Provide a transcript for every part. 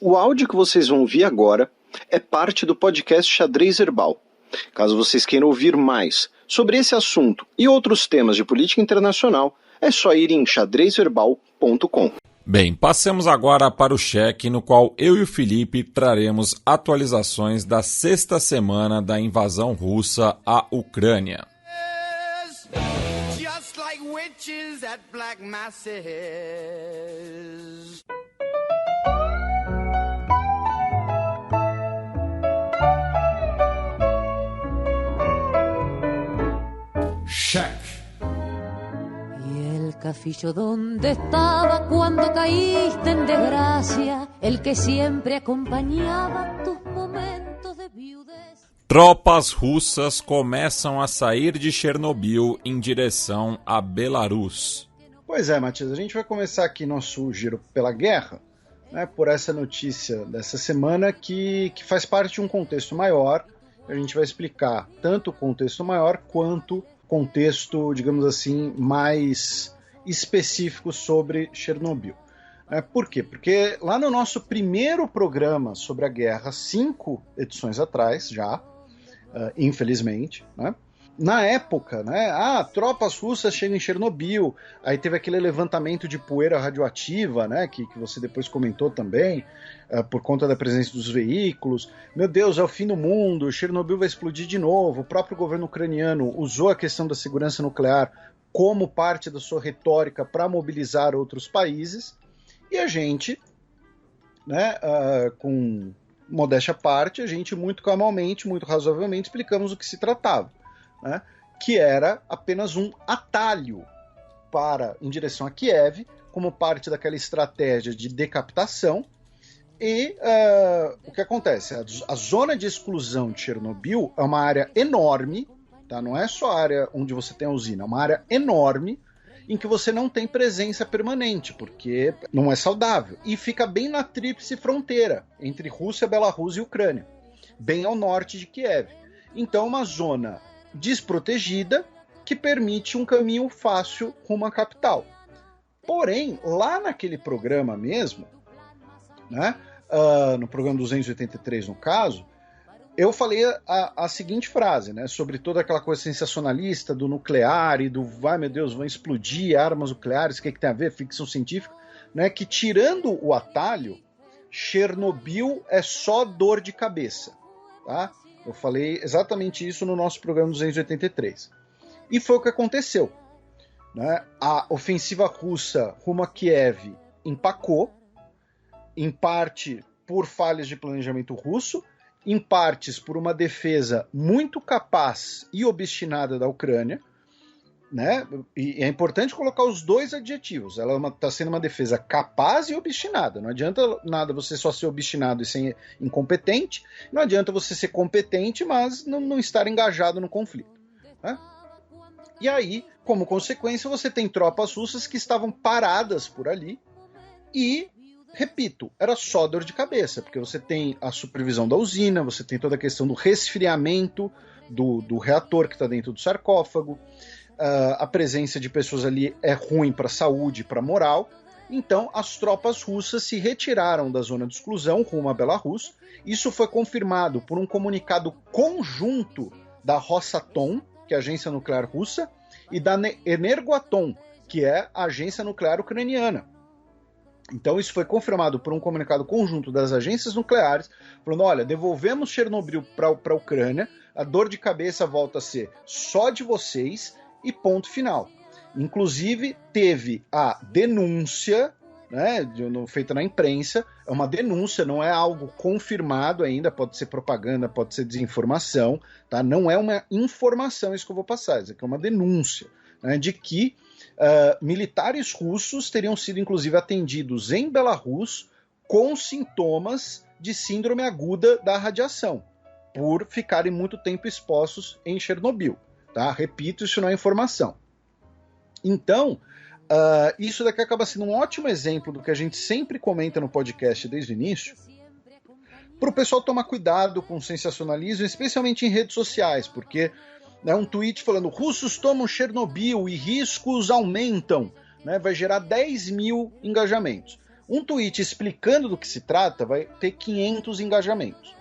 O áudio que vocês vão ouvir agora é parte do podcast Xadrez Herbal. Caso vocês queiram ouvir mais sobre esse assunto e outros temas de política internacional, é só ir em xadrezherbal.com. Bem, passemos agora para o cheque, no qual eu e o Felipe traremos atualizações da sexta semana da invasão russa à Ucrânia. Just like witches at black masses. Cheque. El cafillo donde estaba cuando caíste en desgracia, el que siempre acompañaba tus momentos de viudez. Tropas russas começam a sair de Chernobyl em direção a Belarus. Pois é, Matias, a gente vai começar aqui nosso giro pela guerra, né, por essa notícia dessa semana que faz parte de um contexto maior. A gente vai explicar tanto o contexto maior quanto contexto, digamos assim, mais específico sobre Chernobyl. Por quê? Porque lá no nosso primeiro programa sobre a guerra, 5 edições atrás já, infelizmente, né? Na época, né, tropas russas chegam em Chernobyl, aí teve aquele levantamento de poeira radioativa, né, que você depois comentou também, por conta da presença dos veículos. Meu Deus, é o fim do mundo, Chernobyl vai explodir de novo. O próprio governo ucraniano usou a questão da segurança nuclear como parte da sua retórica para mobilizar outros países, e a gente, né, com modéstia à parte, a gente muito calmamente, muito razoavelmente explicamos o que se tratava. Né, que era apenas um atalho em direção a Kiev, como parte daquela estratégia de decapitação. E o que acontece? A zona de exclusão de Chernobyl é uma área enorme, tá? Não é só a área onde você tem a usina, é uma área enorme em que você não tem presença permanente, porque não é saudável. E fica bem na tríplice fronteira entre Rússia, Belarus e Ucrânia, bem ao norte de Kiev. Então, uma zona desprotegida que permite um caminho fácil rumo à capital. Porém, lá naquele programa mesmo, né, no programa 283 no caso, eu falei a seguinte frase, né, sobre toda aquela coisa sensacionalista do nuclear e do, meu Deus, vão explodir armas nucleares, o que tem a ver, ficção científica, né, que tirando o atalho, Chernobyl é só dor de cabeça, tá? Eu falei exatamente isso no nosso programa 283. E foi o que aconteceu. Né? A ofensiva russa rumo a Kiev empacou, em parte por falhas de planejamento russo, em partes por uma defesa muito capaz e obstinada da Ucrânia. Né? E é importante colocar os dois adjetivos. Ela está sendo uma defesa capaz e obstinada. Não adianta nada você só ser obstinado e ser incompetente. Não adianta você ser competente, mas não estar engajado no conflito. Né? E aí, como consequência, você tem tropas russas que estavam paradas por ali e, repito, era só dor de cabeça, porque você tem a supervisão da usina, você tem toda a questão do resfriamento do reator que está dentro do sarcófago. A presença de pessoas ali é ruim para a saúde e para a moral. Então, as tropas russas se retiraram da zona de exclusão rumo a Belarus. Isso foi confirmado por um comunicado conjunto da Rosatom, que é a agência nuclear russa, e da Energoatom, que é a agência nuclear ucraniana. Então, isso foi confirmado por um comunicado conjunto das agências nucleares, falando, olha, devolvemos Chernobyl para a Ucrânia, a dor de cabeça volta a ser só de vocês, e ponto final. Inclusive, teve a denúncia, né, feita na imprensa, é uma denúncia, não é algo confirmado ainda, pode ser propaganda, pode ser desinformação, tá? Não é uma informação isso que eu vou passar, isso aqui é uma denúncia, né, de que militares russos teriam sido, inclusive, atendidos em Belarus com sintomas de síndrome aguda da radiação, por ficarem muito tempo expostos em Chernobyl. Tá? Repito, isso não é informação. Então, isso daqui acaba sendo um ótimo exemplo do que a gente sempre comenta no podcast desde o início, para o pessoal tomar cuidado com o sensacionalismo, especialmente em redes sociais, porque um tweet falando russos tomam Chernobyl e riscos aumentam, né, vai gerar 10 mil engajamentos. Um tweet explicando do que se trata vai ter 500 engajamentos.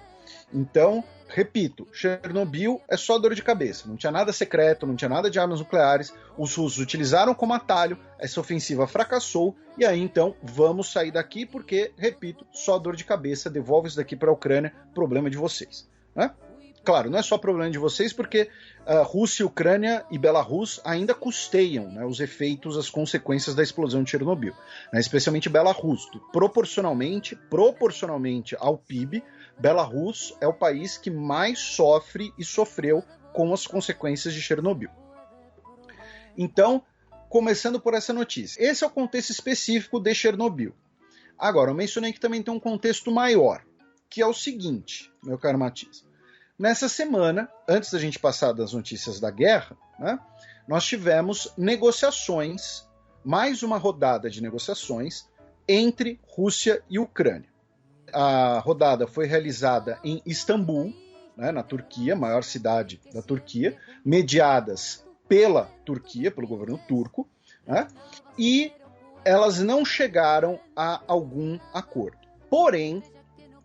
Então, repito, Chernobyl é só dor de cabeça. Não tinha nada secreto, não tinha nada de armas nucleares. Os russos utilizaram como atalho, essa ofensiva fracassou, e aí então vamos sair daqui porque, repito, só dor de cabeça, devolve isso daqui para a Ucrânia, problema de vocês. Né? Claro, não é só problema de vocês, porque Rússia, Ucrânia e Belarus ainda custeiam, né, os efeitos, as consequências da explosão de Chernobyl. Né, especialmente Belarus. Proporcionalmente ao PIB, Belarus é o país que mais sofre e sofreu com as consequências de Chernobyl. Então, começando por essa notícia. Esse é o contexto específico de Chernobyl. Agora, eu mencionei que também tem um contexto maior, que é o seguinte, meu caro Matias. Nessa semana, antes da gente passar das notícias da guerra, né, nós tivemos negociações, mais uma rodada de negociações entre Rússia e Ucrânia. A rodada foi realizada em Istambul, né, na Turquia, maior cidade da Turquia, mediadas pela Turquia, pelo governo turco, né, e elas não chegaram a algum acordo. Porém,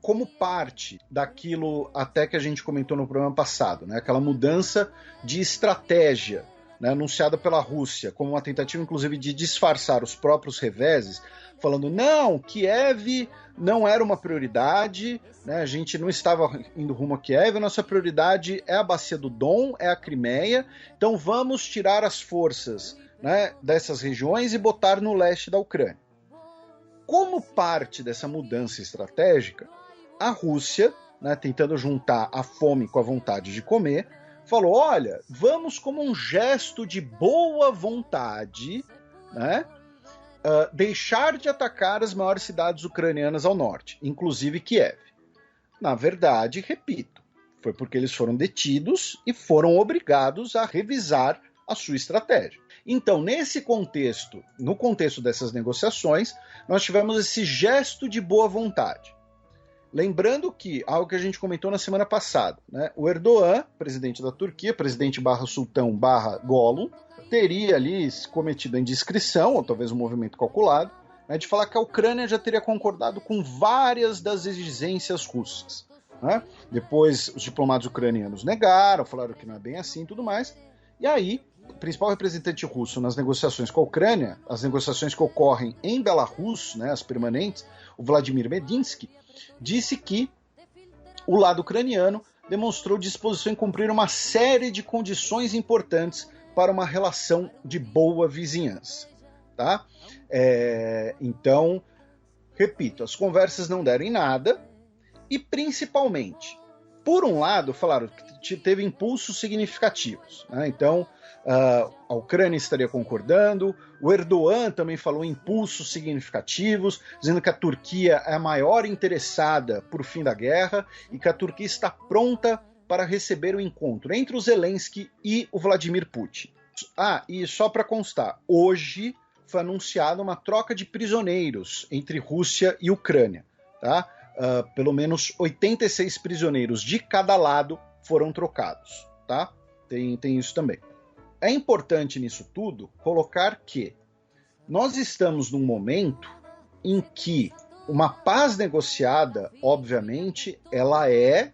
como parte daquilo até que a gente comentou no programa passado, né, aquela mudança de estratégia, né, anunciada pela Rússia como uma tentativa, inclusive, de disfarçar os próprios reveses, falando, não, Kiev não era uma prioridade, né, a gente não estava indo rumo a Kiev, a nossa prioridade é a Bacia do Don, é a Crimeia, então vamos tirar as forças, né, dessas regiões e botar no leste da Ucrânia. Como parte dessa mudança estratégica, a Rússia, né, tentando juntar a fome com a vontade de comer, falou, olha, vamos como um gesto de boa vontade, né, deixar de atacar as maiores cidades ucranianas ao norte, inclusive Kiev. Na verdade, repito, foi porque eles foram detidos e foram obrigados a revisar a sua estratégia. Então, nesse contexto, no contexto dessas negociações, nós tivemos esse gesto de boa vontade. Lembrando que, algo que a gente comentou na semana passada, né, o Erdogan, presidente da Turquia, presidente /sultão/Gollum, teria ali cometido a indiscrição, ou talvez um movimento calculado, né, de falar que a Ucrânia já teria concordado com várias das exigências russas. Né? Depois, os diplomatas ucranianos negaram, falaram que não é bem assim e tudo mais. E aí, o principal representante russo nas negociações com a Ucrânia, as negociações que ocorrem em Belarus, né, as permanentes, o Vladimir Medinsky, disse que o lado ucraniano demonstrou disposição em cumprir uma série de condições importantes para uma relação de boa vizinhança. Tá? Então, repito, as conversas não deram em nada e, principalmente, por um lado, falaram que teve impulsos significativos. Né? Então, a Ucrânia estaria concordando, o Erdogan também falou em impulsos significativos, dizendo que a Turquia é a maior interessada por fim da guerra e que a Turquia está pronta para receber o encontro entre o Zelensky e o Vladimir Putin. E só para constar, hoje foi anunciada uma troca de prisioneiros entre Rússia e Ucrânia. Tá? Pelo menos 86 prisioneiros de cada lado foram trocados. Tá? Tem isso também. É importante nisso tudo colocar que nós estamos num momento em que uma paz negociada, obviamente, ela é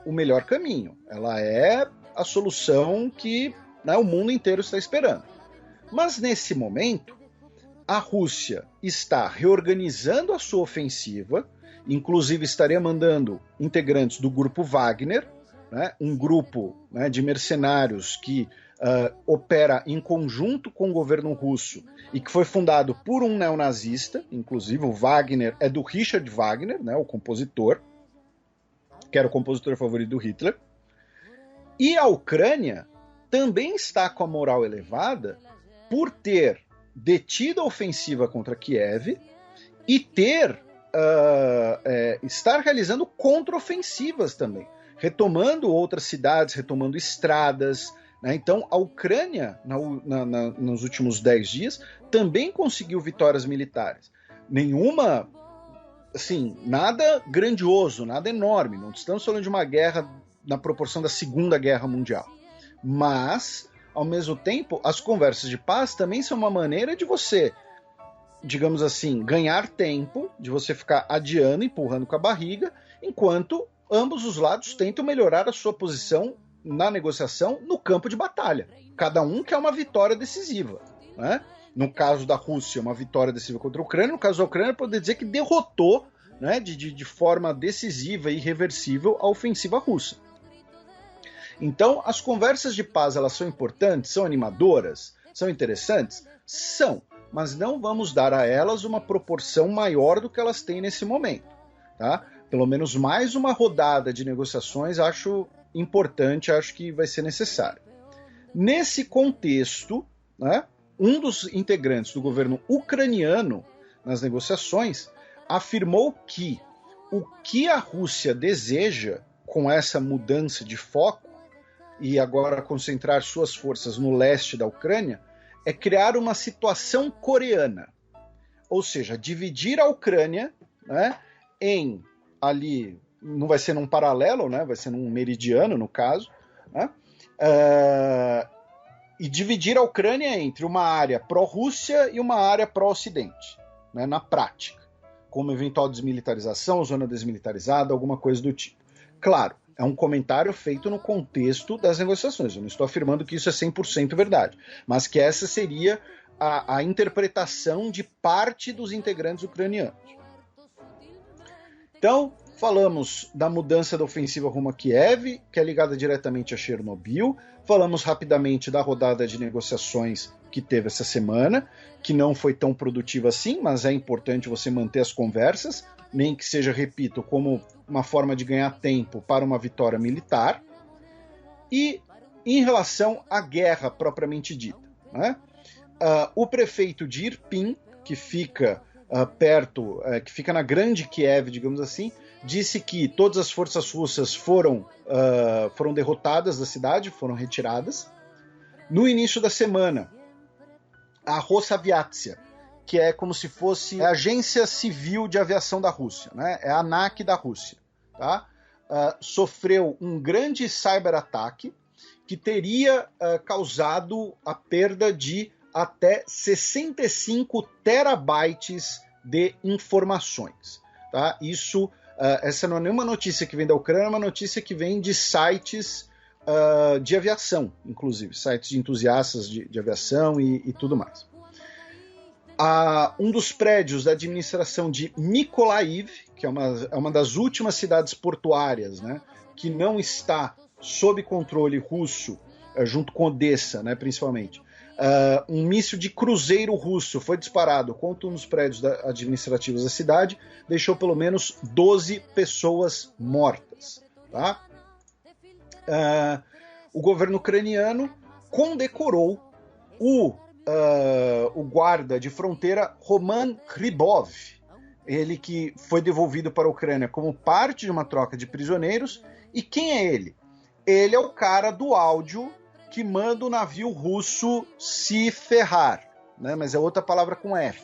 o melhor caminho. Ela é a solução que, né, o mundo inteiro está esperando. Mas nesse momento, a Rússia está reorganizando a sua ofensiva, inclusive estaria mandando integrantes do grupo Wagner, né, um grupo, né, de mercenários que opera em conjunto com o governo russo e que foi fundado por um neonazista, inclusive o Wagner é do Richard Wagner, né, o compositor, que era o compositor favorito do Hitler. E a Ucrânia também está com a moral elevada por ter detido a ofensiva contra Kiev e estar realizando contraofensivas também, retomando outras cidades, retomando estradas. Então, a Ucrânia, nos últimos 10 dias, também conseguiu vitórias militares. Nenhuma, assim, nada grandioso, nada enorme. Não estamos falando de uma guerra na proporção da Segunda Guerra Mundial. Mas, ao mesmo tempo, as conversas de paz também são uma maneira de você digamos assim, ganhar tempo, de você ficar adiando, empurrando com a barriga, enquanto ambos os lados tentam melhorar a sua posição na negociação no campo de batalha. Cada um quer uma vitória decisiva, né? No caso da Rússia, uma vitória decisiva contra a Ucrânia. No caso da Ucrânia, poder dizer que derrotou, né, de forma decisiva e irreversível a ofensiva russa. Então, as conversas de paz, elas são importantes, são animadoras, são interessantes? São, mas não vamos dar a elas uma proporção maior do que elas têm nesse momento, tá? Pelo menos mais uma rodada de negociações acho importante, acho que vai ser necessário. Nesse contexto, né, um dos integrantes do governo ucraniano nas negociações afirmou que o que a Rússia deseja com essa mudança de foco e agora concentrar suas forças no leste da Ucrânia é criar uma situação coreana, ou seja, dividir a Ucrânia, né, em ali, não vai ser num paralelo, né, vai ser num meridiano no caso, né, e dividir a Ucrânia entre uma área pró-Rússia e uma área pró-Ocidente, né, na prática, como eventual desmilitarização, zona desmilitarizada, alguma coisa do tipo. Claro, é um comentário feito no contexto das negociações, eu não estou afirmando que isso é 100% verdade, mas que essa seria a interpretação de parte dos integrantes ucranianos. Então, falamos da mudança da ofensiva rumo a Kiev, que é ligada diretamente a Chernobyl. Falamos rapidamente da rodada de negociações que teve essa semana, que não foi tão produtiva assim, mas é importante você manter as conversas, nem que seja, repito, como uma forma de ganhar tempo para uma vitória militar. E em relação à guerra propriamente dita, né? O prefeito de Irpin, que fica perto, que fica na grande Kiev, digamos assim, disse que todas as forças russas foram derrotadas da cidade, foram retiradas. No início da semana, a Rosaviatsia, que é como se fosse a Agência Civil de Aviação da Rússia, né? É a ANAC da Rússia, tá? Sofreu um grande cyberataque que teria causado a perda de até 65 terabytes de informações, tá? Isso, essa não é nenhuma notícia que vem da Ucrânia, é uma notícia que vem de sites de aviação, inclusive, sites de entusiastas de aviação e tudo mais. Um dos prédios da administração de Mykolaiv, que é uma das últimas cidades portuárias, né, que não está sob controle russo, junto com Odessa, né, principalmente, um míssil de cruzeiro russo foi disparado contra um dos prédios administrativos da cidade, deixou pelo menos 12 pessoas mortas. Tá? O governo ucraniano condecorou o guarda de fronteira Roman Rybov, ele que foi devolvido para a Ucrânia como parte de uma troca de prisioneiros. E quem é ele? Ele é o cara do áudio que manda o navio russo se ferrar, né? Mas é outra palavra com F,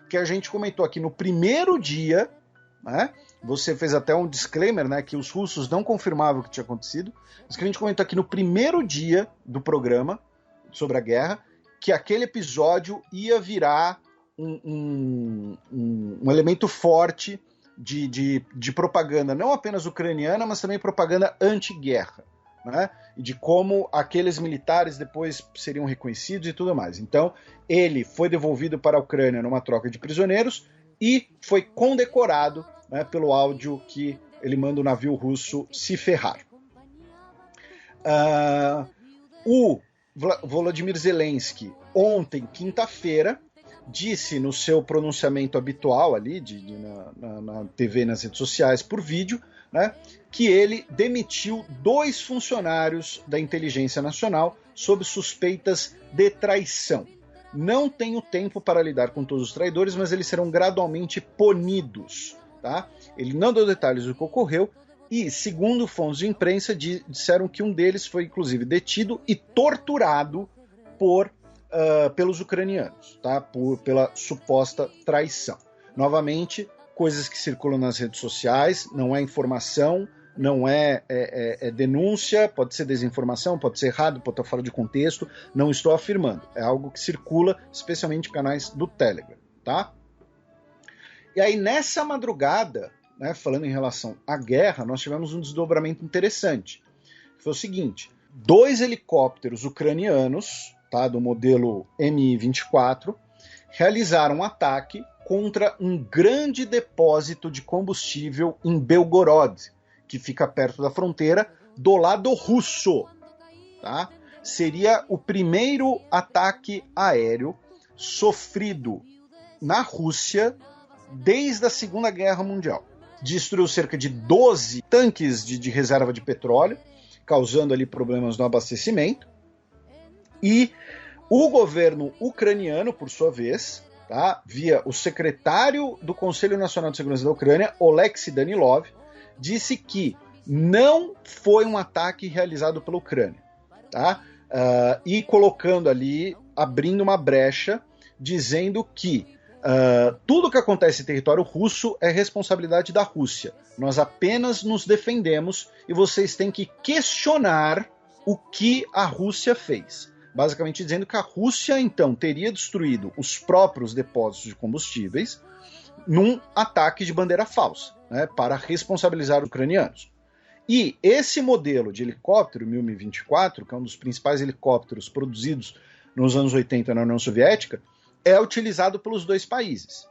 que a gente comentou aqui no primeiro dia, né? Você fez até um disclaimer, né, que os russos não confirmavam o que tinha acontecido, mas que a gente comentou aqui no primeiro dia do programa sobre a guerra, que aquele episódio ia virar um elemento forte de propaganda, não apenas ucraniana, mas também propaganda anti-guerra, né? E de como aqueles militares depois seriam reconhecidos e tudo mais. Então, ele foi devolvido para a Ucrânia numa troca de prisioneiros e foi condecorado, né, pelo áudio que ele manda o navio russo se ferrar. O Volodymyr Zelensky, ontem, quinta-feira, disse no seu pronunciamento habitual ali, na TV e nas redes sociais por vídeo, né, que ele demitiu 2 funcionários da Inteligência Nacional sob suspeitas de traição. Não tenho tempo para lidar com todos os traidores, mas eles serão gradualmente punidos. Tá? Ele não deu detalhes do que ocorreu e, segundo fontes de imprensa, disseram que um deles foi, inclusive, detido e torturado pelos ucranianos, tá? Pela suposta traição. Novamente, coisas que circulam nas redes sociais, não é informação, não é denúncia, pode ser desinformação, pode ser errado, pode estar fora de contexto, não estou afirmando. É algo que circula, especialmente em canais do Telegram, tá? E aí, nessa madrugada, né, falando em relação à guerra, nós tivemos um desdobramento interessante. Que foi o seguinte: 2 helicópteros ucranianos, tá, do modelo Mi-24, realizaram um ataque contra um grande depósito de combustível em Belgorod, que fica perto da fronteira, do lado russo. Tá? Seria o primeiro ataque aéreo sofrido na Rússia desde a Segunda Guerra Mundial. Destruiu cerca de 12 tanques de reserva de petróleo, causando ali problemas no abastecimento. E o governo ucraniano, por sua vez, tá, via o secretário do Conselho Nacional de Segurança da Ucrânia, Oleksiy Danilov, disse que não foi um ataque realizado pela Ucrânia. Tá? E colocando ali, abrindo uma brecha, dizendo que tudo que acontece em território russo é responsabilidade da Rússia. Nós apenas nos defendemos e vocês têm que questionar o que a Rússia fez. Basicamente dizendo que a Rússia, então, teria destruído os próprios depósitos de combustíveis num ataque de bandeira falsa, né, para responsabilizar os ucranianos. E esse modelo de helicóptero, Mi-24, que é um dos principais helicópteros produzidos nos anos 80 na União Soviética, é utilizado pelos dois países.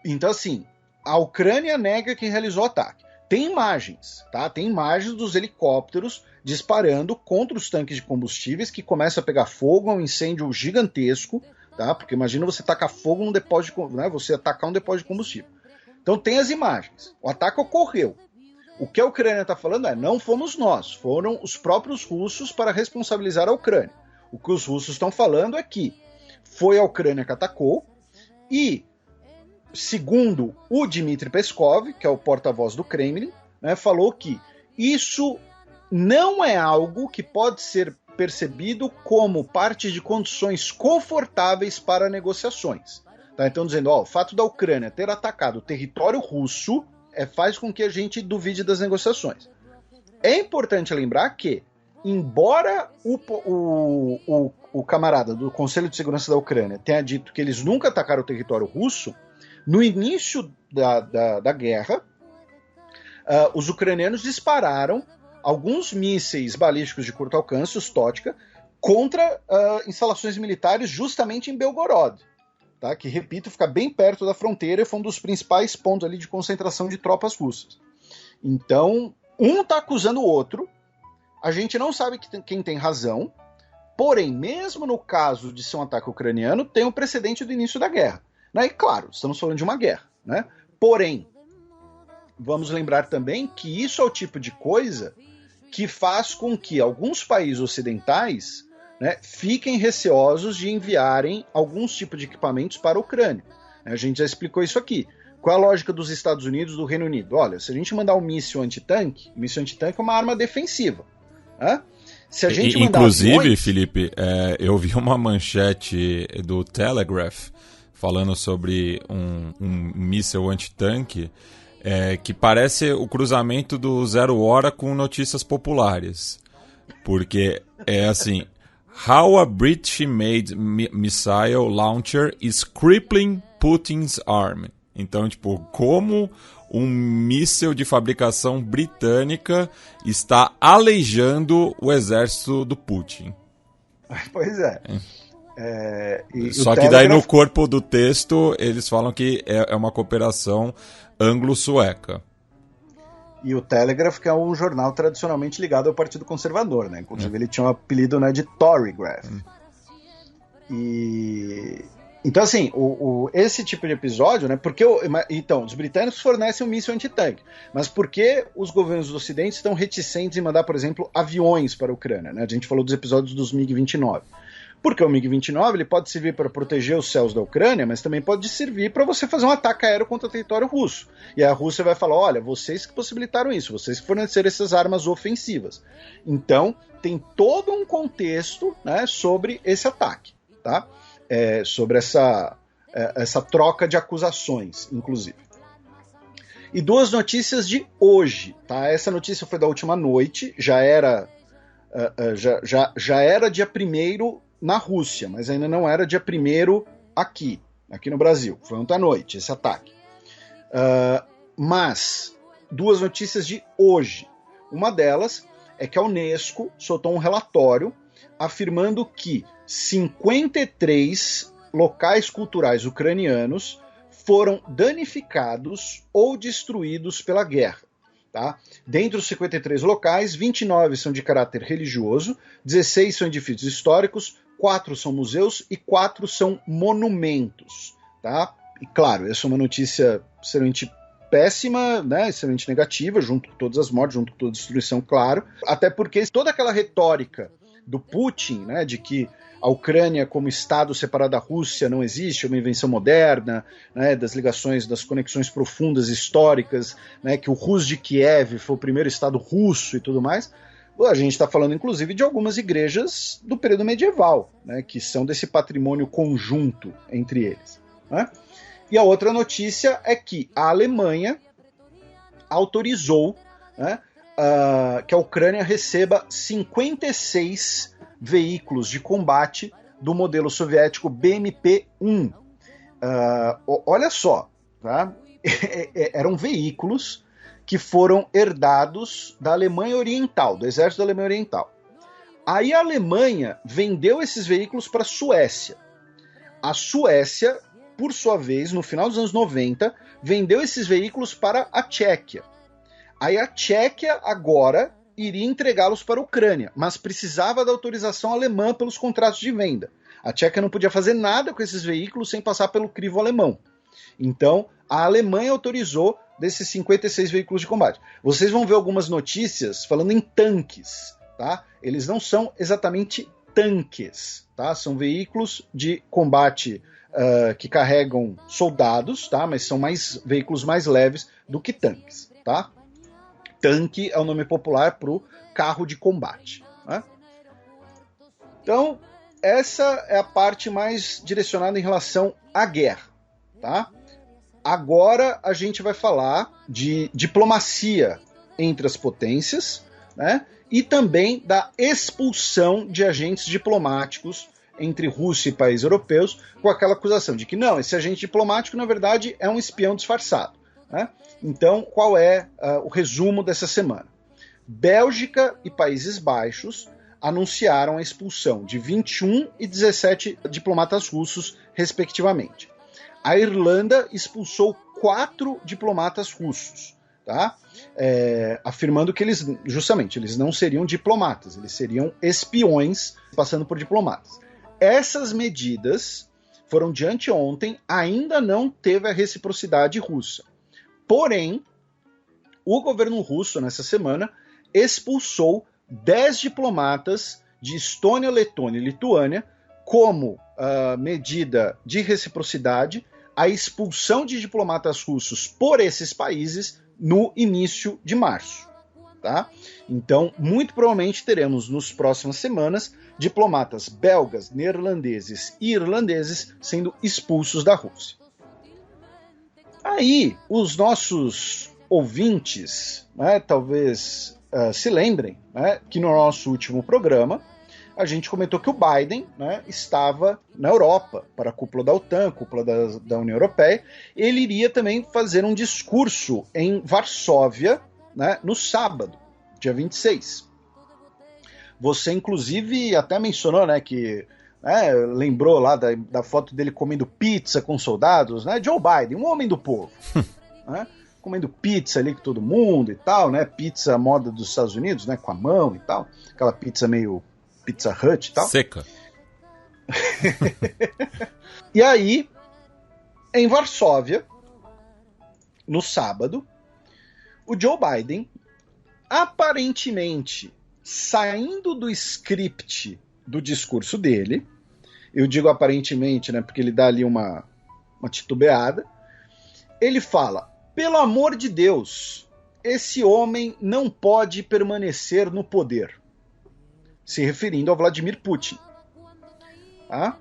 Então, assim, a Ucrânia nega que realizou o ataque. Tem imagens, tá? Tem imagens dos helicópteros disparando contra os tanques de combustíveis, que começa a pegar fogo, é um incêndio gigantesco, tá? Porque imagina você tacar fogo num depósito, né? Você atacar um depósito de combustível. Então tem as imagens. O ataque ocorreu. O que a Ucrânia está falando é: não fomos nós, foram os próprios russos para responsabilizar a Ucrânia. O que os russos estão falando é que foi a Ucrânia que atacou e, segundo o Dmitry Peskov, que é o porta-voz do Kremlin, né, falou que isso não é algo que pode ser percebido como parte de condições confortáveis para negociações. Tá? Então dizendo, o fato da Ucrânia ter atacado o território russo faz com que a gente duvide das negociações. É importante lembrar que, embora o camarada do Conselho de Segurança da Ucrânia tenha dito que eles nunca atacaram o território russo, no início da guerra, os ucranianos dispararam alguns mísseis balísticos de curto alcance, os Totka, contra instalações militares justamente em Belgorod, tá? Que, repito, fica bem perto da fronteira e foi um dos principais pontos ali de concentração de tropas russas. Então, um está acusando o outro, a gente não sabe quem tem razão, porém, mesmo no caso de ser um ataque ucraniano, tem um precedente do início da guerra. Né? E claro, estamos falando de uma guerra. Né? Porém, vamos lembrar também que isso é o tipo de coisa que faz com que alguns países ocidentais, né, fiquem receosos de enviarem alguns tipos de equipamentos para a Ucrânia. A gente já explicou isso aqui. Qual é a lógica dos Estados Unidos e do Reino Unido? Olha, se a gente mandar um míssil antitanque, o míssil antitanque é uma arma defensiva. Né? Se a gente inclusive, aviões... Felipe, eu vi uma manchete do Telegraph falando sobre um míssil antitanque que parece o cruzamento do Zero Hora com Notícias Populares. Porque é assim: How a British-made missile launcher is crippling Putin's arm. Então, tipo, como um míssil de fabricação britânica está aleijando o exército do Putin. Pois é. Só que daí no corpo do texto eles falam que é uma cooperação anglo-sueca. E o Telegraph, que é um jornal tradicionalmente ligado ao Partido Conservador, né? Inclusive ele tinha um apelido, né, de Torygraph. Então, assim, esse tipo de episódio, né? Porque então, os britânicos fornecem um míssil antitanque, mas por que os governos do Ocidente estão reticentes em mandar, por exemplo, aviões para a Ucrânia? Né? A gente falou dos episódios dos MiG-29. Porque o MiG-29 ele pode servir para proteger os céus da Ucrânia, mas também pode servir para você fazer um ataque aéreo contra o território russo. E a Rússia vai falar: olha, vocês que possibilitaram isso, vocês que forneceram essas armas ofensivas. Então, tem todo um contexto, né, sobre esse ataque, tá? Sobre essa troca de acusações, inclusive. E duas notícias de hoje, tá? Essa notícia foi da última noite, já era dia 1º na Rússia, mas ainda não era dia 1º aqui no Brasil. Foi ontem à noite esse ataque. Mas, duas notícias de hoje. Uma delas é que a Unesco soltou um relatório afirmando que 53 locais culturais ucranianos foram danificados ou destruídos pela guerra. Tá? Dentre os 53 locais, 29 são de caráter religioso, 16 são edifícios históricos, 4 são museus e 4 são monumentos. Tá? E claro, essa é uma notícia extremamente péssima, né, extremamente negativa, junto com todas as mortes, junto com toda a destruição, claro. Até porque toda aquela retórica do Putin, né, de que a Ucrânia como Estado separado da Rússia não existe, é uma invenção moderna, né, das ligações, das conexões profundas históricas, né, que o Rus de Kiev foi o primeiro Estado russo e tudo mais. A gente está falando, inclusive, de algumas igrejas do período medieval, né, que são desse patrimônio conjunto entre eles. Né? E a outra notícia é que a Alemanha autorizou, né, que a Ucrânia receba 56 veículos de combate do modelo soviético BMP-1. Olha só, tá? Eram veículos que foram herdados da Alemanha Oriental, do exército da Alemanha Oriental. Aí a Alemanha vendeu esses veículos para a Suécia. A Suécia, por sua vez, no final dos anos 90, vendeu esses veículos para a Tchequia. Aí a Tchequia agora iria entregá-los para a Ucrânia, mas precisava da autorização alemã pelos contratos de venda. A Tchequia não podia fazer nada com esses veículos sem passar pelo crivo alemão. Então, a Alemanha autorizou desses 56 veículos de combate. Vocês vão ver algumas notícias falando em tanques, tá? Eles não são exatamente tanques, tá? São veículos de combate que carregam soldados, tá? Mas são veículos mais leves do que tanques, tá? Tanque é o nome popular para o carro de combate. Né? Então, essa é a parte mais direcionada em relação à guerra. Tá? Agora a gente vai falar de diplomacia entre as potências, né? E também da expulsão de agentes diplomáticos entre Rússia e países europeus, com aquela acusação de que não, esse agente diplomático na verdade é um espião disfarçado. Né? Então, qual é o resumo dessa semana? Bélgica e Países Baixos anunciaram a expulsão de 21 e 17 diplomatas russos, respectivamente. A Irlanda expulsou 4 diplomatas russos, tá? Afirmando que eles não seriam diplomatas, eles seriam espiões passando por diplomatas. Essas medidas foram de anteontem, ainda não teve a reciprocidade russa. Porém, o governo russo, nessa semana, expulsou 10 diplomatas de Estônia, Letônia e Lituânia como medida de reciprocidade a expulsão de diplomatas russos por esses países no início de março. Tá? Então, muito provavelmente teremos nos próximas semanas diplomatas belgas, neerlandeses e irlandeses sendo expulsos da Rússia. Aí, os nossos ouvintes, né, talvez se lembrem, né, que no nosso último programa a gente comentou que o Biden, né, estava na Europa para a cúpula da OTAN, cúpula da União Europeia. Ele iria também fazer um discurso em Varsóvia, né, no sábado, dia 26. Você, inclusive, até mencionou, né, que lembrou lá da foto dele comendo pizza com soldados, né? Joe Biden, um homem do povo, né? Comendo pizza ali com todo mundo e tal, né? Pizza moda dos Estados Unidos, né? Com a mão e tal, aquela pizza meio Pizza Hut e tal. Seca. E aí, em Varsóvia, no sábado, o Joe Biden, aparentemente saindo do script do discurso dele, eu digo aparentemente, né, porque ele dá ali uma titubeada, ele fala: pelo amor de Deus, esse homem não pode permanecer no poder, se referindo ao Vladimir Putin. Tá?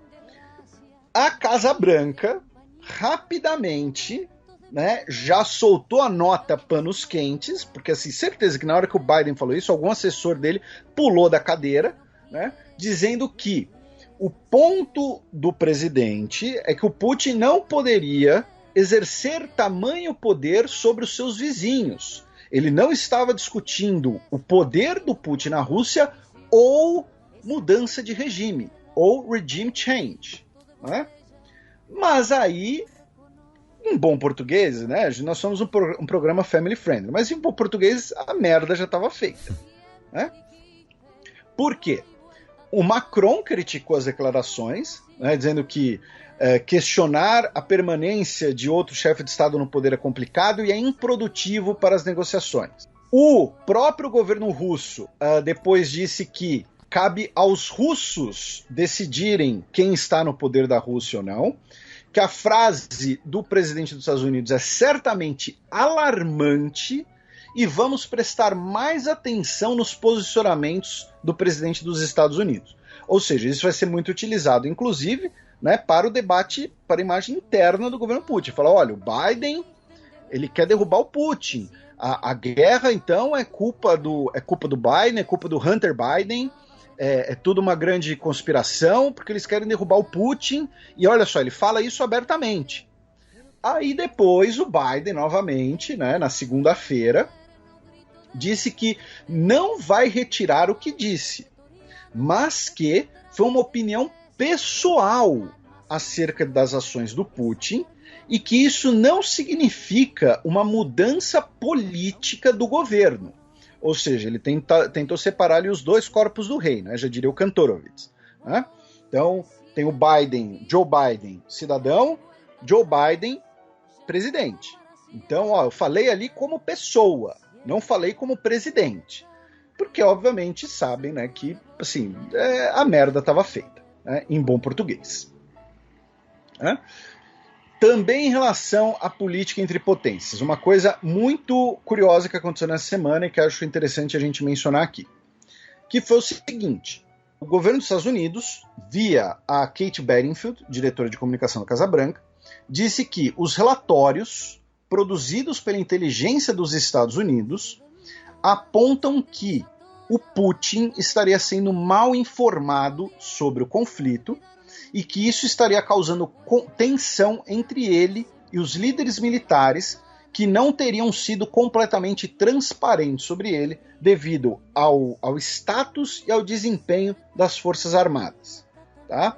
A Casa Branca rapidamente, né, já soltou a nota panos quentes, porque assim, certeza que na hora que o Biden falou isso, algum assessor dele pulou da cadeira, né, dizendo que o ponto do presidente é que o Putin não poderia exercer tamanho poder sobre os seus vizinhos. Ele não estava discutindo o poder do Putin na Rússia ou mudança de regime, ou regime change. Né? Mas aí, em bom português, né, nós somos um programa family friendly, mas em bom português a merda já estava feita. Né? Por quê? O Macron criticou as declarações, né, dizendo que questionar a permanência de outro chefe de Estado no poder é complicado e é improdutivo para as negociações. O próprio governo russo depois disse que cabe aos russos decidirem quem está no poder da Rússia ou não, que a frase do presidente dos Estados Unidos é certamente alarmante e vamos prestar mais atenção nos posicionamentos do presidente dos Estados Unidos. Ou seja, isso vai ser muito utilizado, inclusive, né, para o debate, para a imagem interna do governo Putin. Fala, olha, o Biden, ele quer derrubar o Putin. A guerra, então, é culpa do Biden, é culpa do Hunter Biden, é tudo uma grande conspiração, porque eles querem derrubar o Putin, e olha só, ele fala isso abertamente. Aí depois o Biden, novamente, né, na segunda-feira, disse que não vai retirar o que disse, mas que foi uma opinião pessoal acerca das ações do Putin e que isso não significa uma mudança política do governo. Ou seja, ele tentou separar ali os dois corpos do rei, né? Já diria o Kantorovitz. Né? Então, tem o Biden, Joe Biden, cidadão, Joe Biden, presidente. Então, ó, eu falei ali como pessoa, não falei como presidente. Porque, obviamente, sabem, né, que assim, a merda estava feita, né, em bom português. Né? Também em relação à política entre potências, uma coisa muito curiosa que aconteceu nessa semana e que acho interessante a gente mencionar aqui, que foi o seguinte: o governo dos Estados Unidos, via a Kate Bedingfield, diretora de comunicação da Casa Branca, disse que os relatórios produzidos pela inteligência dos Estados Unidos apontam que o Putin estaria sendo mal informado sobre o conflito e que isso estaria causando tensão entre ele e os líderes militares que não teriam sido completamente transparentes sobre ele devido ao status e ao desempenho das Forças Armadas. Tá?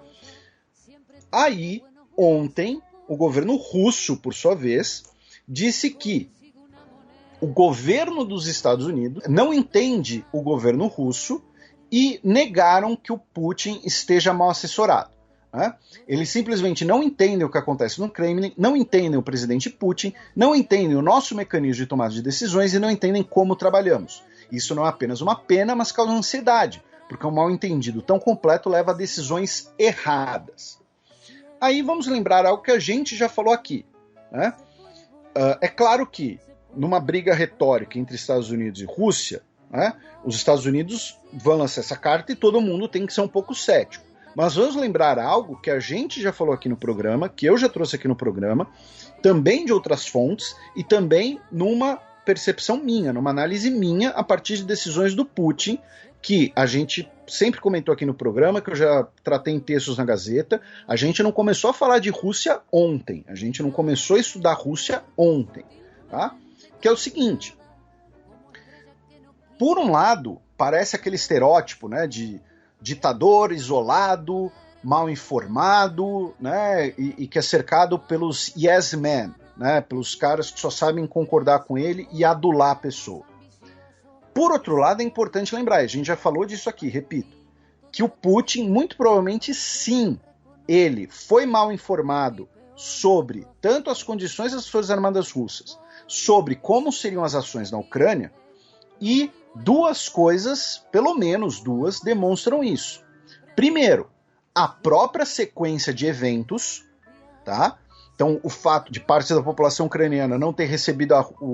Aí, ontem, o governo russo, por sua vez, disse que o governo dos Estados Unidos não entende o governo russo e negaram que o Putin esteja mal assessorado. Né? Eles simplesmente não entendem o que acontece no Kremlin, não entendem o presidente Putin, não entendem o nosso mecanismo de tomada de decisões e não entendem como trabalhamos. Isso não é apenas uma pena, mas causa ansiedade, porque um mal-entendido tão completo leva a decisões erradas. Aí vamos lembrar algo que a gente já falou aqui. Né? É claro que numa briga retórica entre Estados Unidos e Rússia, né, os Estados Unidos vão lançar essa carta e todo mundo tem que ser um pouco cético. Mas vamos lembrar algo que a gente já falou aqui no programa, que eu já trouxe aqui no programa, também de outras fontes e também numa percepção minha, numa análise minha a partir de decisões do Putin, que a gente sempre comentou aqui no programa, que eu já tratei em textos na Gazeta. A gente não começou a falar de Rússia ontem, a gente não começou a estudar a Rússia ontem, tá? Que é o seguinte: por um lado, parece aquele estereótipo, né, de ditador isolado, mal informado, né, e que é cercado pelos yes men, né, pelos caras que só sabem concordar com ele e adular a pessoa. Por outro lado, é importante lembrar, a gente já falou disso aqui, repito, que o Putin, muito provavelmente sim, ele foi mal informado sobre tanto as condições das Forças Armadas Russas, sobre como seriam as ações na Ucrânia, e duas coisas, pelo menos duas, demonstram isso. Primeiro, a própria sequência de eventos, tá? Então, o fato de parte da população ucraniana não ter recebido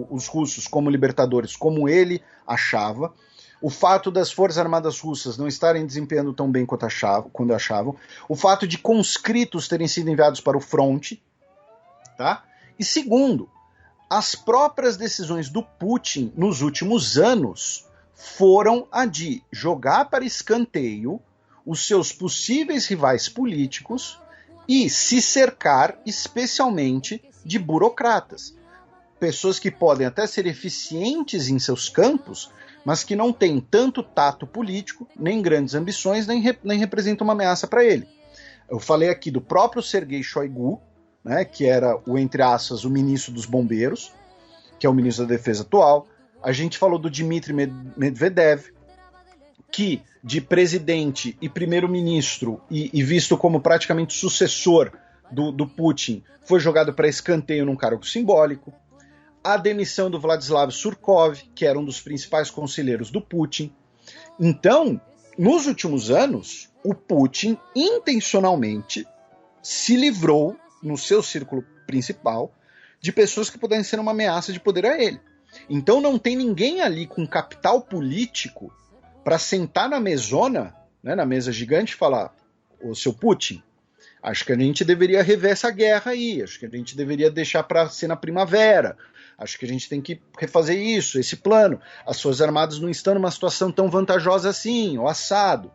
os russos como libertadores, como ele achava, o fato das Forças Armadas Russas não estarem desempenhando tão bem quando achavam, o fato de conscritos terem sido enviados para o fronte, tá? E segundo, as próprias decisões do Putin nos últimos anos foram a de jogar para escanteio os seus possíveis rivais políticos e se cercar especialmente de burocratas. Pessoas que podem até ser eficientes em seus campos, mas que não têm tanto tato político, nem grandes ambições, nem representam uma ameaça para ele. Eu falei aqui do próprio Sergei Shoigu, né, que era o, entre aspas, o ministro dos bombeiros, que é o ministro da defesa atual. A gente falou do Dmitry Medvedev, que de presidente e primeiro-ministro e visto como praticamente sucessor do Putin, foi jogado para escanteio num cargo simbólico. A demissão do Vladislav Surkov, que era um dos principais conselheiros do Putin. Então, nos últimos anos, o Putin intencionalmente se livrou, no seu círculo principal, de pessoas que pudessem ser uma ameaça de poder a ele. Então não tem ninguém ali com capital político para sentar na mesona, né, na mesa gigante, e falar: ô seu Putin, acho que a gente deveria rever essa guerra aí, acho que a gente deveria deixar para ser na primavera, acho que a gente tem que refazer isso, esse plano, as Forças Armadas não estão numa situação tão vantajosa assim, ou assado.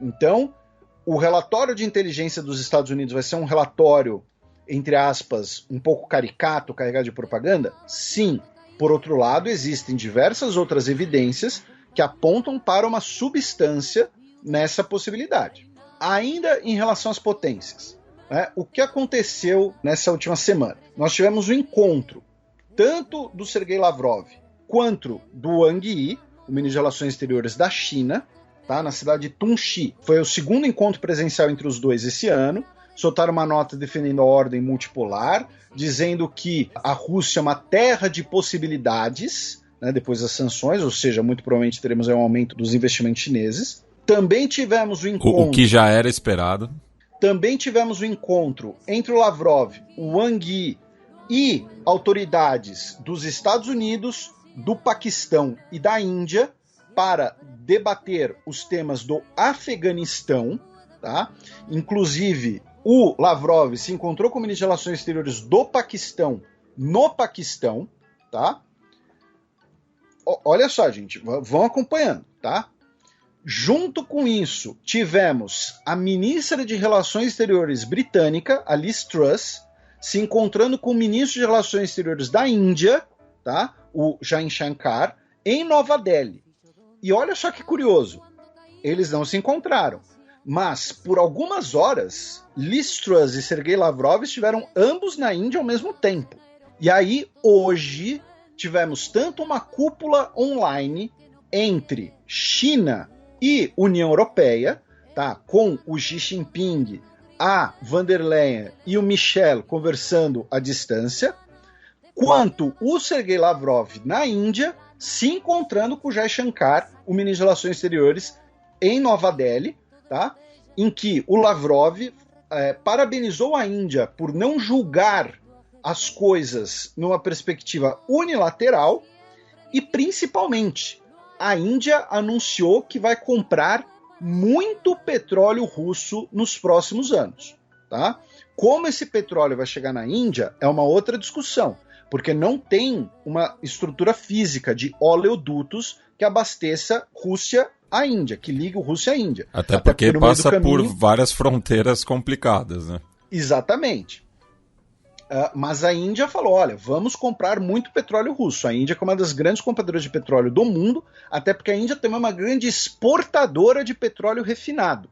Então, o relatório de inteligência dos Estados Unidos vai ser um relatório, entre aspas, um pouco caricato, carregado de propaganda? Sim. Por outro lado, existem diversas outras evidências que apontam para uma substância nessa possibilidade. Ainda em relação às potências, né, o que aconteceu nessa última semana? Nós tivemos um encontro, tanto do Sergei Lavrov quanto do Wang Yi, o ministro de Relações Exteriores da China, tá, na cidade de Tunxi. Foi o segundo encontro presencial entre os dois esse ano. Soltaram uma nota defendendo a ordem multipolar, dizendo que a Rússia é uma terra de possibilidades, né, depois das sanções, ou seja, muito provavelmente teremos um aumento dos investimentos chineses. Também tivemos o encontro... O que já era esperado. Também tivemos o encontro entre o Lavrov, o Wang Yi e autoridades dos Estados Unidos, do Paquistão e da Índia para debater os temas do Afeganistão, tá? Inclusive, o Lavrov se encontrou com o ministro de Relações Exteriores do Paquistão no Paquistão, tá? Olha só, gente, vão acompanhando, tá? Junto com isso, tivemos a ministra de Relações Exteriores britânica, a Liz Truss, se encontrando com o ministro de Relações Exteriores da Índia, tá? O Jaishankar, em Nova Delhi. E olha só que curioso, eles não se encontraram, mas por algumas horas, Liz Truss e Sergei Lavrov estiveram ambos na Índia ao mesmo tempo. E aí, hoje, tivemos tanto uma cúpula online entre China e União Europeia, tá, com o Xi Jinping, a van der Leyen e o Michel conversando à distância, quanto o Sergei Lavrov na Índia se encontrando com o Jaishankar, o ministro de Relações Exteriores, em Nova Delhi, tá, em que o Lavrov parabenizou a Índia por não julgar as coisas numa perspectiva unilateral e, principalmente, a Índia anunciou que vai comprar muito petróleo russo nos próximos anos, tá? Como esse petróleo vai chegar na Índia é uma outra discussão, porque não tem uma estrutura física de oleodutos que abasteça Rússia à Índia, que ligue Rússia à Índia. Até porque passa por várias fronteiras complicadas, né? Exatamente. Mas a Índia falou, olha, vamos comprar muito petróleo russo. A Índia é uma das grandes compradoras de petróleo do mundo, até porque a Índia também é uma grande exportadora de petróleo refinado.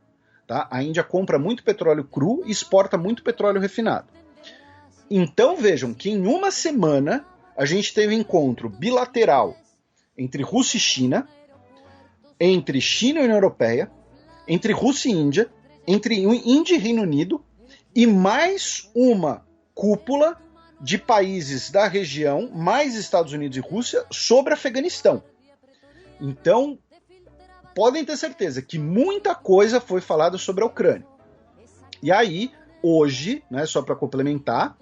Tá? A Índia compra muito petróleo cru e exporta muito petróleo refinado. Então vejam que em uma semana a gente teve encontro bilateral entre Rússia e China, entre China e União Europeia, entre Rússia e Índia, entre Índia e Reino Unido, e mais uma cúpula de países da região, mais Estados Unidos e Rússia, sobre Afeganistão. Então, podem ter certeza que muita coisa foi falada sobre a Ucrânia. E aí, hoje, né, só para complementar,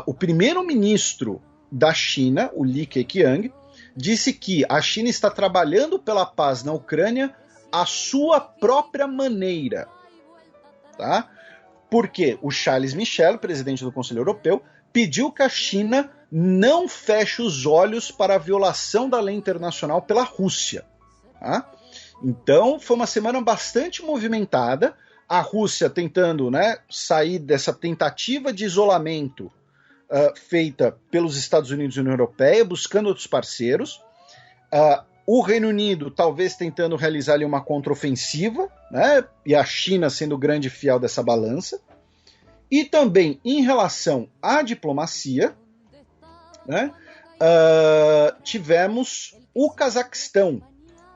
o primeiro-ministro da China, o Li Keqiang, disse que a China está trabalhando pela paz na Ucrânia à sua própria maneira. Tá? Porque o Charles Michel, presidente do Conselho Europeu, pediu que a China não feche os olhos para a violação da lei internacional pela Rússia. Tá? Então, foi uma semana bastante movimentada, a Rússia tentando, né, sair dessa tentativa de isolamento feita pelos Estados Unidos e União Europeia, buscando outros parceiros. O Reino Unido talvez tentando realizar ali uma contraofensiva, né? E a China sendo o grande fiel dessa balança. E também em relação à diplomacia, né? Tivemos o Cazaquistão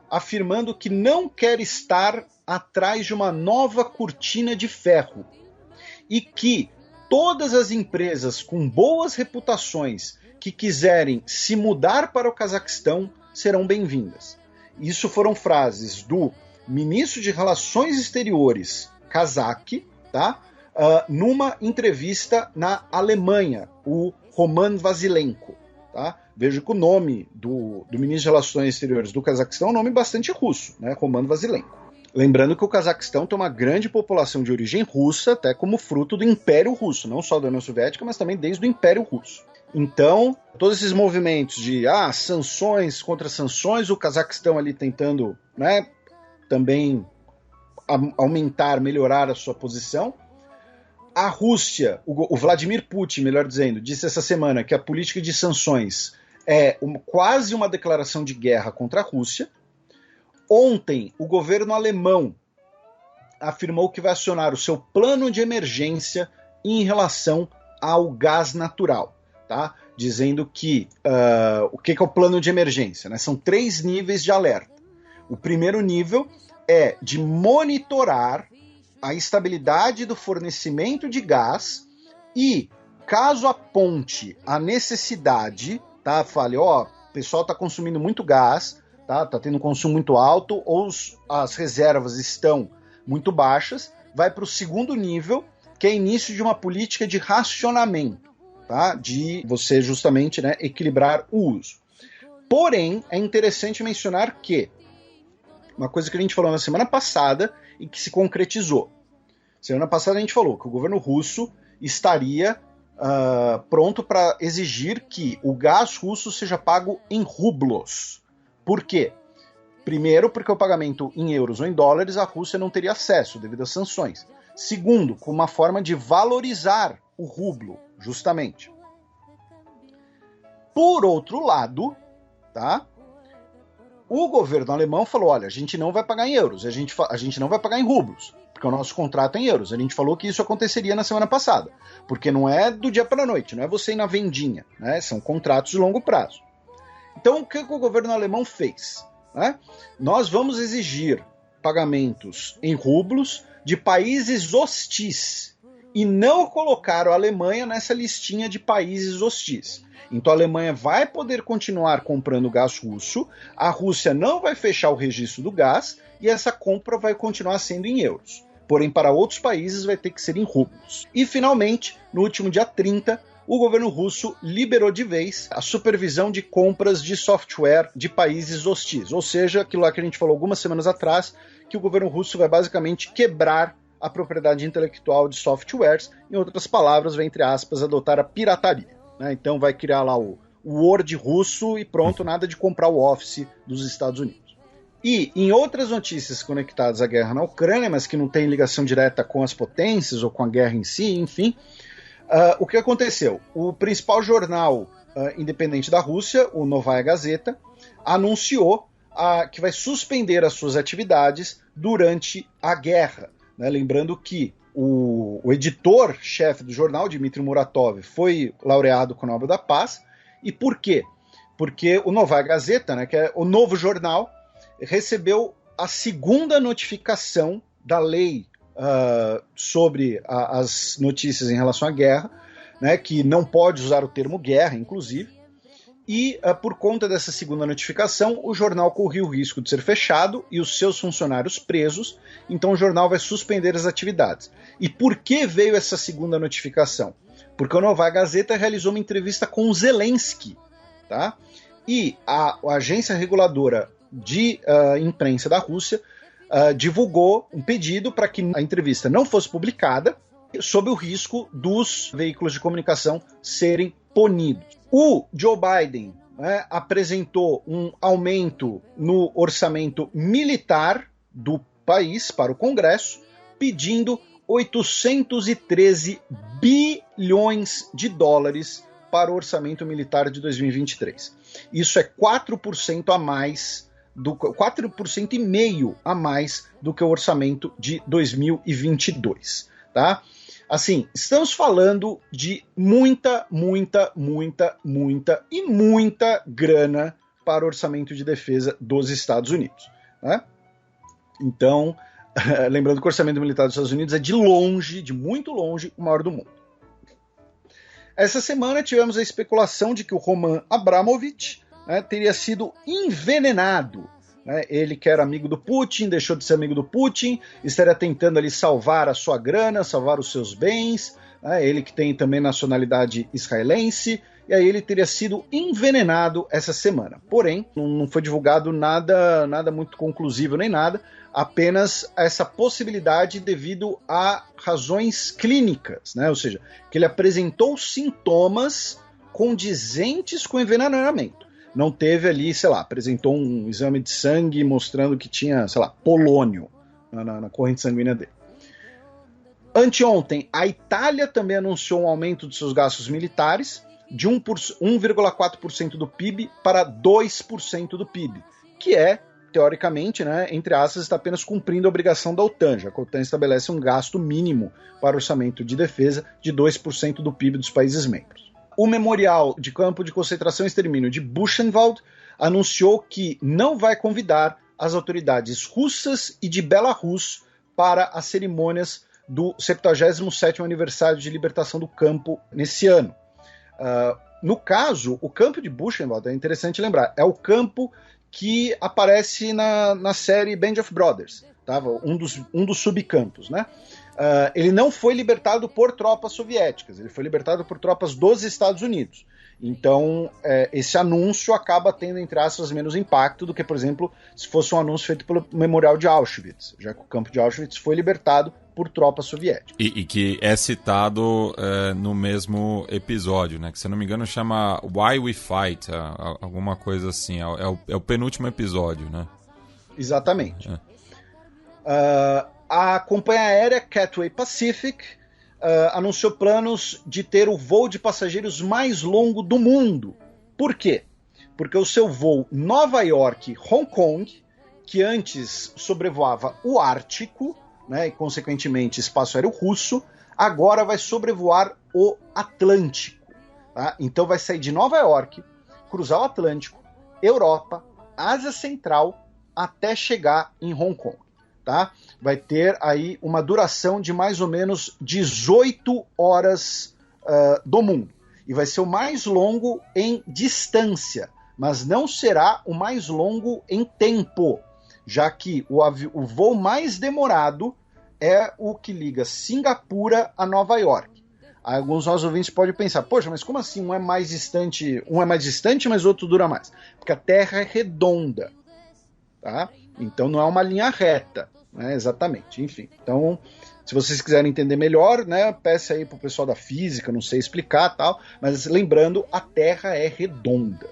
afirmando que não quer estar atrás de uma nova cortina de ferro e que todas as empresas com boas reputações que quiserem se mudar para o Cazaquistão serão bem-vindas. Isso foram frases do ministro de Relações Exteriores cazaque, tá? Numa entrevista na Alemanha, o Roman Vasilenko. Tá? Vejo que o nome do ministro de Relações Exteriores do Cazaquistão é um nome bastante russo, né? Roman Vasilenko. Lembrando que o Cazaquistão tem uma grande população de origem russa, até como fruto do Império Russo, não só da União Soviética, mas também desde o Império Russo. Então, todos esses movimentos de sanções contra sanções, o Cazaquistão ali tentando, né, também aumentar, melhorar a sua posição. A Rússia, o Vladimir Putin, melhor dizendo, disse essa semana que a política de sanções é quase uma declaração de guerra contra a Rússia. Ontem, o governo alemão afirmou que vai acionar o seu plano de emergência em relação ao gás natural, tá? Dizendo que o que é o plano de emergência, né? São 3 níveis de alerta. O primeiro nível é de monitorar a estabilidade do fornecimento de gás e, caso aponte a necessidade, tá? Fale, o pessoal está consumindo muito gás, tá tendo um consumo muito alto, ou as reservas estão muito baixas, vai para o segundo nível, que é início de uma política de racionamento, tá? De você justamente, né, equilibrar o uso. Porém, é interessante mencionar que uma coisa que a gente falou na semana passada e que se concretizou. Semana passada a gente falou que o governo russo estaria pronto para exigir que o gás russo seja pago em rublos. Por quê? Primeiro, porque o pagamento em euros ou em dólares a Rússia não teria acesso devido às sanções. Segundo, com uma forma de valorizar o rublo, justamente. Por outro lado, tá? O governo alemão falou, olha, a gente não vai pagar em euros, a gente não vai pagar em rublos, porque o nosso contrato é em euros. A gente falou que isso aconteceria na semana passada, porque não é do dia para a noite, não é você ir na vendinha, né? São contratos de longo prazo. Então, o que o governo alemão fez? Né? Nós vamos exigir pagamentos em rublos de países hostis e não colocaram a Alemanha nessa listinha de países hostis. Então, a Alemanha vai poder continuar comprando gás russo, a Rússia não vai fechar o registro do gás e essa compra vai continuar sendo em euros. Porém, para outros países vai ter que ser em rublos. E, finalmente, no último dia 30, o governo russo liberou de vez a supervisão de compras de software de países hostis. Ou seja, aquilo lá que a gente falou algumas semanas atrás, que o governo russo vai basicamente quebrar a propriedade intelectual de softwares. Em outras palavras, vai, entre aspas, adotar a pirataria. Né? Então vai criar lá o Word russo e pronto, nada de comprar o Office dos Estados Unidos. E em outras notícias conectadas à guerra na Ucrânia, mas que não tem ligação direta com as potências ou com a guerra em si, enfim... o que aconteceu? O principal jornal independente da Rússia, o Novaya Gazeta, anunciou que vai suspender as suas atividades durante a guerra. Né? Lembrando que o editor-chefe do jornal, Dmitry Muratov, foi laureado com o Nobel da Paz. E por quê? Porque o Novaya Gazeta, né, que é o novo jornal, recebeu a segunda notificação da lei sobre as notícias em relação à guerra, né, que não pode usar o termo guerra, inclusive, e por conta dessa segunda notificação, o jornal corria o risco de ser fechado e os seus funcionários presos, então o jornal vai suspender as atividades. E por que veio essa segunda notificação? Porque o Novaya Gazeta realizou uma entrevista com o Zelensky, tá? E a agência reguladora de imprensa da Rússia divulgou um pedido para que a entrevista não fosse publicada, sob o risco dos veículos de comunicação serem punidos. O Joe Biden, né, apresentou um aumento no orçamento militar do país para o Congresso, pedindo 813 bilhões de dólares para o orçamento militar de 2023. Isso é 4% a mais, 4,5% a mais do que o orçamento de 2022, tá? Assim, estamos falando de muita grana para o orçamento de defesa dos Estados Unidos, né? Então, lembrando que o orçamento militar dos Estados Unidos é de muito longe, o maior do mundo. Essa semana tivemos a especulação de que o Roman Abramovich, né, teria sido envenenado. Né? Ele que era amigo do Putin, deixou de ser amigo do Putin, estaria tentando ali salvar a sua grana, salvar os seus bens, né? Ele que tem também nacionalidade israelense, e aí ele teria sido envenenado essa semana. Porém, não foi divulgado nada muito conclusivo nem nada, apenas essa possibilidade devido a razões clínicas, né? Ou seja, que ele apresentou sintomas condizentes com envenenamento. Não teve ali, apresentou um exame de sangue mostrando que tinha, polônio na corrente sanguínea dele. Anteontem, a Itália também anunciou um aumento dos seus gastos militares de 1,4% do PIB para 2% do PIB, que é, teoricamente, né, entre aspas, está apenas cumprindo a obrigação da OTAN, já que a OTAN estabelece um gasto mínimo para o orçamento de defesa de 2% do PIB dos países membros. O memorial de campo de concentração e extermínio de Buchenwald anunciou que não vai convidar as autoridades russas e de Belarus para as cerimônias do 77º aniversário de libertação do campo nesse ano. No caso, o campo de Buchenwald, é interessante lembrar, é o campo que aparece na série Band of Brothers, tá? um dos subcampos, né? Ele não foi libertado por tropas soviéticas, ele foi libertado por tropas dos Estados Unidos. Então, esse anúncio acaba tendo, entre aspas, menos impacto do que, por exemplo, se fosse um anúncio feito pelo Memorial de Auschwitz, já que o campo de Auschwitz foi libertado por tropas soviéticas. E que é citado no mesmo episódio, né? Que, se eu não me engano, chama Why We Fight, alguma coisa assim. É o penúltimo episódio, né? Exatamente. A companhia aérea Cathay Pacific anunciou planos de ter o voo de passageiros mais longo do mundo. Por quê? Porque o seu voo Nova York-Hong Kong, que antes sobrevoava o Ártico, né, e consequentemente espaço aéreo russo, agora vai sobrevoar o Atlântico. Tá? Então vai sair de Nova York, cruzar o Atlântico, Europa, Ásia Central, até chegar em Hong Kong. Tá? Vai ter aí uma duração de mais ou menos 18 horas do mundo. E vai ser o mais longo em distância, mas não será o mais longo em tempo, já que o voo mais demorado é o que liga Singapura a Nova York. Aí alguns nossos ouvintes podem pensar, poxa, mas como assim um é mais distante, mas outro dura mais? Porque a Terra é redonda, tá? Então não é uma linha reta, né? Exatamente, enfim. Então, se vocês quiserem entender melhor, né, peça aí pro pessoal da física, não sei explicar tal, mas lembrando, a Terra é redonda.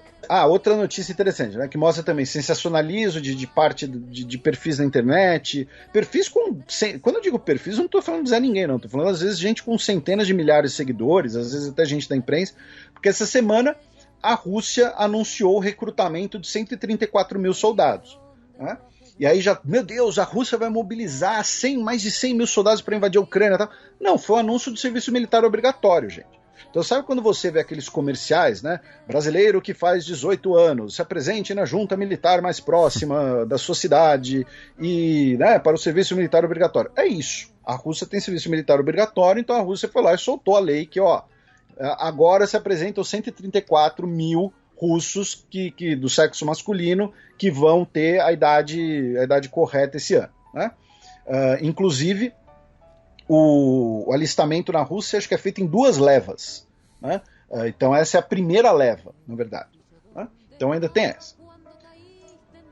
Outra notícia interessante, né, que mostra também sensacionalismo de parte de perfis na internet, perfis quando eu digo perfis, eu não estou falando de Zé Ninguém, não, estou falando às vezes gente com centenas de milhares de seguidores, às vezes até gente da imprensa, porque essa semana a Rússia anunciou o recrutamento de 134 mil soldados, né? E aí já, meu Deus, a Rússia vai mobilizar mais de 100 mil soldados para invadir a Ucrânia. Tal. Não, foi o anúncio do serviço militar obrigatório, gente. Então sabe quando você vê aqueles comerciais, né? Brasileiro que faz 18 anos, se apresente na junta militar mais próxima da sua cidade e, né, para o serviço militar obrigatório. É isso. A Rússia tem serviço militar obrigatório, então a Rússia foi lá e soltou a lei que, agora se apresentam 134 mil russos que do sexo masculino que vão ter a idade correta esse ano, né? Inclusive o alistamento na Rússia acho que é feito em 2 levas, né? Então essa é a primeira leva, na verdade, né? Então ainda tem essa.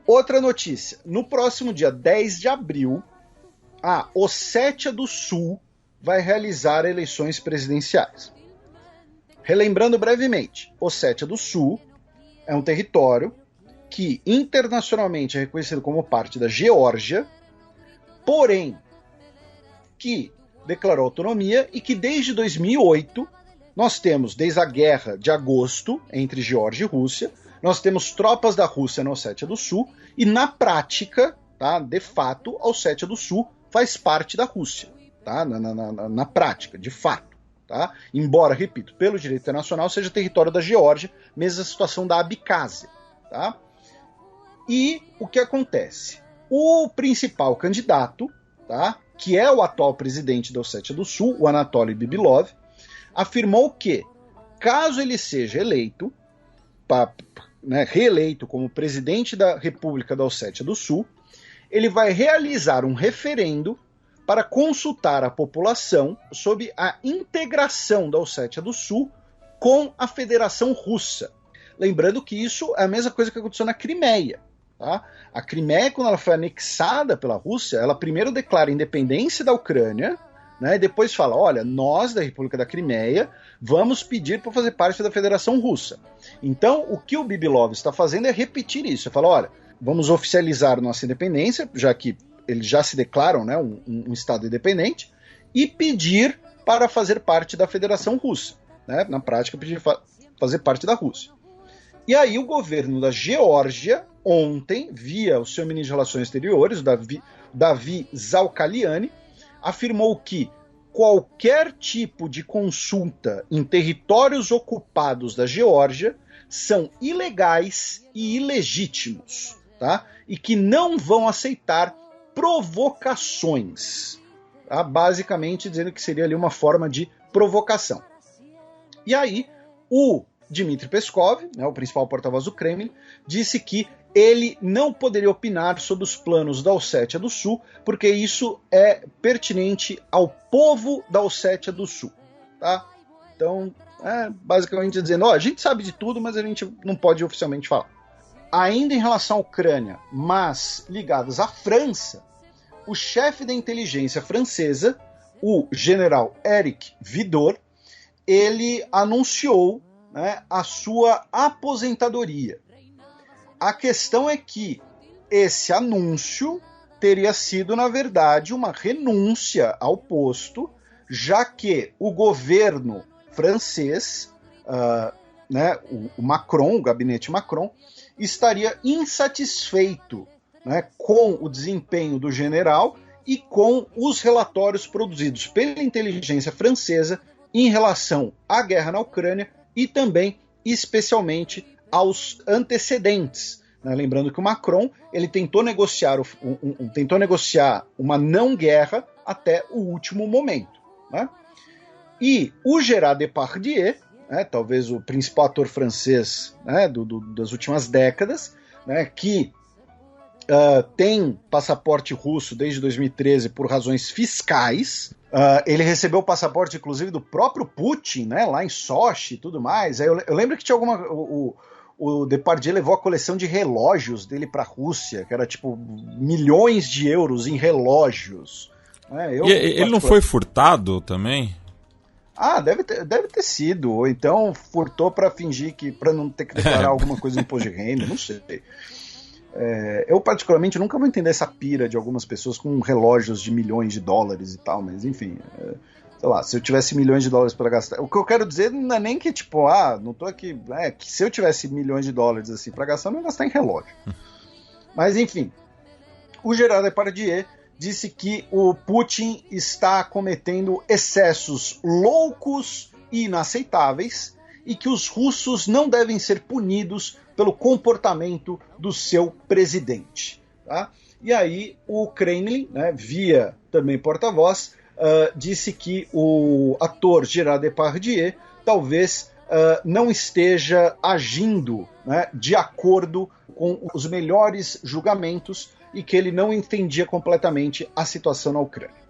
Outra notícia, no próximo dia 10 de abril a Ossétia do Sul vai realizar eleições presidenciais. Relembrando brevemente, Ossétia do Sul é um território que internacionalmente é reconhecido como parte da Geórgia, porém que declarou autonomia e que desde 2008 nós temos, desde a guerra de agosto entre Geórgia e Rússia, nós temos tropas da Rússia na Ossétia do Sul e na prática, tá, de fato, a Ossétia do Sul faz parte da Rússia, tá, na prática, de fato. Tá? Embora, repito, pelo direito internacional seja território da Geórgia, mesma situação da Abcásia. Tá? E o que acontece? O principal candidato, tá, que é o atual presidente da Ossétia do Sul, o Anatoly Bibilov, afirmou que, caso ele seja eleito, reeleito como presidente da República da Ossétia do Sul, ele vai realizar um referendo para consultar a população sobre a integração da Ossétia do Sul com a Federação Russa. Lembrando que isso é a mesma coisa que aconteceu na Crimeia. Tá? A Crimeia, quando ela foi anexada pela Rússia, ela primeiro declara a independência da Ucrânia, né, e depois fala, olha, nós da República da Crimeia vamos pedir para fazer parte da Federação Russa. Então, o que o Bibilov está fazendo é repetir isso. Ele fala, olha, vamos oficializar nossa independência, já que eles já se declaram, né, um Estado independente, e pedir para fazer parte da Federação Russa. Né, na prática, pedir fazer parte da Rússia. E aí o governo da Geórgia, ontem, via o seu ministro de Relações Exteriores, o Davi Zaukaliani, afirmou que qualquer tipo de consulta em territórios ocupados da Geórgia são ilegais e ilegítimos, tá? E que não vão aceitar provocações, tá? Basicamente dizendo que seria ali uma forma de provocação. E aí o Dmitry Peskov, né, o principal porta-voz do Kremlin, disse que ele não poderia opinar sobre os planos da Ossétia do Sul, porque isso é pertinente ao povo da Ossétia do Sul. Tá? Então, basicamente dizendo, a gente sabe de tudo, mas a gente não pode oficialmente falar. Ainda em relação à Ucrânia, mas ligadas à França, o chefe da inteligência francesa, o general Eric Vidor, ele anunciou, né, a sua aposentadoria. A questão é que esse anúncio teria sido, na verdade, uma renúncia ao posto, já que o governo francês, né, o Macron, o gabinete Macron, estaria insatisfeito, né, com o desempenho do general e com os relatórios produzidos pela inteligência francesa em relação à guerra na Ucrânia e também, especialmente, aos antecedentes. Né? Lembrando que o Macron ele tentou negociar uma não guerra até o último momento. Né? E o Gérard Depardieu, né, talvez o principal ator francês, né, das últimas décadas, né, que tem passaporte russo desde 2013 por razões fiscais. Ele recebeu o passaporte, inclusive, do próprio Putin, né, lá em Sochi e tudo mais. Aí eu lembro que tinha o Depardieu levou a coleção de relógios dele para a Rússia, que era tipo milhões de euros em relógios. Ele não foi furtado também? Deve ter sido. Ou então furtou para fingir que, para não ter que declarar alguma coisa de imposto de renda, não sei. Eu particularmente nunca vou entender essa pira de algumas pessoas com relógios de milhões de dólares e tal, mas enfim, sei lá, se eu tivesse milhões de dólares para gastar, o que eu quero dizer não é nem que tipo, não tô aqui, que se eu tivesse milhões de dólares assim para gastar, eu não ia gastar em relógio. Mas enfim, o Gérard Depardieu disse que o Putin está cometendo excessos loucos e inaceitáveis e que os russos não devem ser punidos pelo comportamento do seu presidente. Tá? E aí o Kremlin, né, via também porta-voz, disse que o ator Gérard Depardieu talvez não esteja agindo, né, de acordo com os melhores julgamentos e que ele não entendia completamente a situação na Ucrânia.